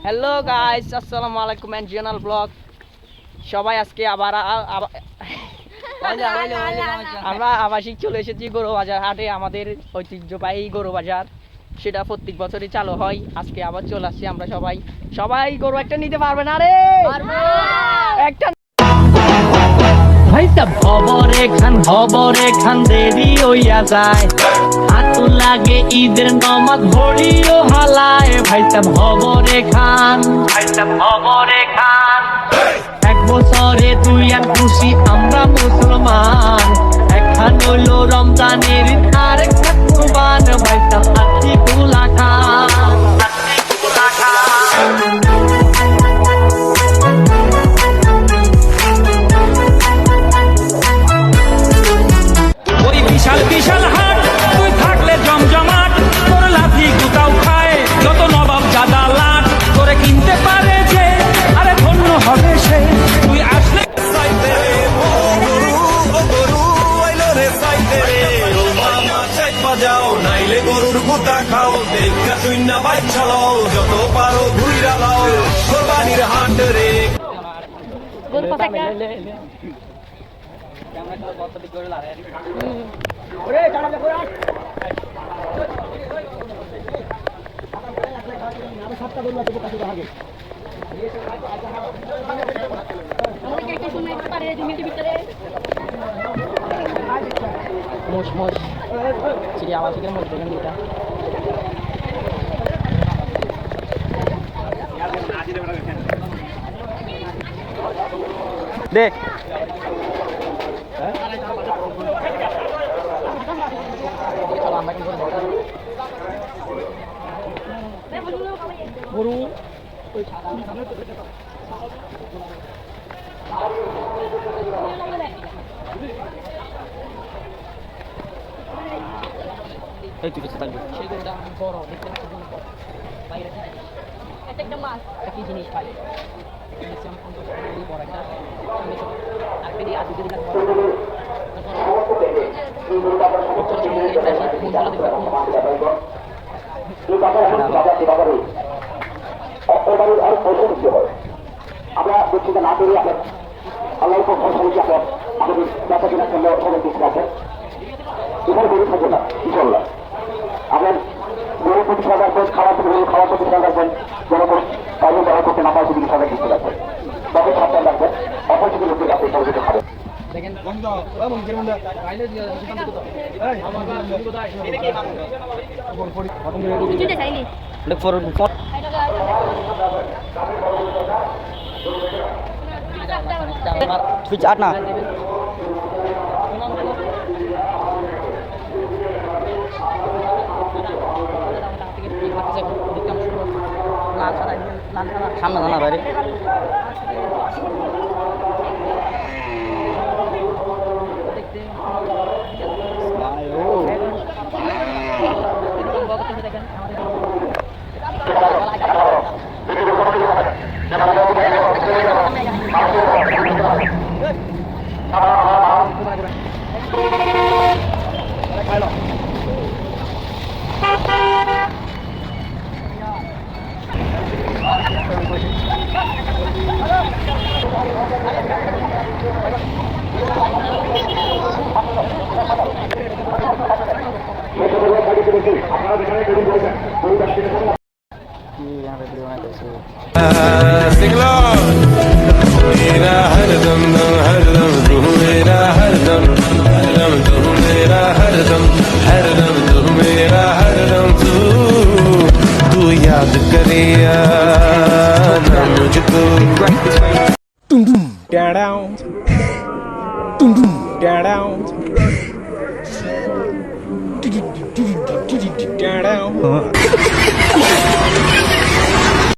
Hello guys, আসসালামু আলাইকুম and regional blog. সবাই আজকে আবার আমরা আবাসিক চলে এসেছি গরু বাজার হাটে। আমাদের ঐতিহ্যবাহী গরু বাজার, সেটা প্রত্যেক বছরই চালু হয়। আজকে আবার চলে আসছি আমরা সবাই গরু একটা নিতে পারবে না রে? একটা ভাইটা খবরে খান দেরি হইয়া যায়, হাতু লাগে ঈদের নমাজ ভরিও হালায়। ভাইটা খবরে খান এক বছরে দুই আর খুশি আমরা মুসলমান। একখান হইল রমজানের আর একটা কুরবান। ভাইটা হাতি কুলা খান বিশাল হাট, তুই থাকলে জমজমাট। তোর লাঠি গুতাও খায় যত নবাব জাদা লাট। তোরে কিনতে পারে যে আরে ধন্য হবে সে, তুই আসলে বাজাও নাইলে গরুর গুতা খাও। দেখা তুই না বাইক চালাও, যত পারো ঘুইরা লাও কোরবানির হাট রে। আবাসিকের মধ্যে দেখ গরু এই তুই কিছু থাকবে সেই গরুটা বড় দেখতে বাইরে একটা মাছ একই জিনিস পাই। বড় একটা আর পেরি আর দুটো দিন আমরা দেখছি যে না পেরে আপনার আল্লাহর সমস্যা আপনার আমাদের ব্যথা কেনার জন্য সবাই কিছু আছে এখানে গরু থাকবে না ইনশাল্লাহ। আপনার গরু প্রতি খেয়াল রাখবেন, খাওয়ার প্রতি খেয়াল রাখবেন, যেন কাজে ব্যবহার করতে না পারে সেদিকে সবাই কিছু রাখবেন। তবে সাবধান রাখবেন, অপরিচিত লোকের কাছে পরিচিত খাবেন। চাট না সামনে জানা বাইরে down.